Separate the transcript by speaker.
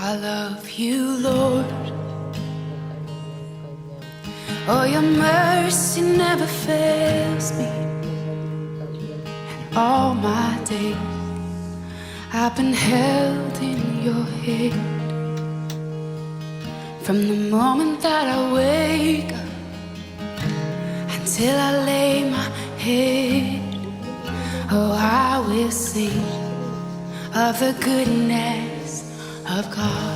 Speaker 1: I love you, Lord. Oh, your mercy never fails me. And all my days I've been held in your hand. From the moment that I wake up until I lay my head, oh, I will sing of the goodness of God.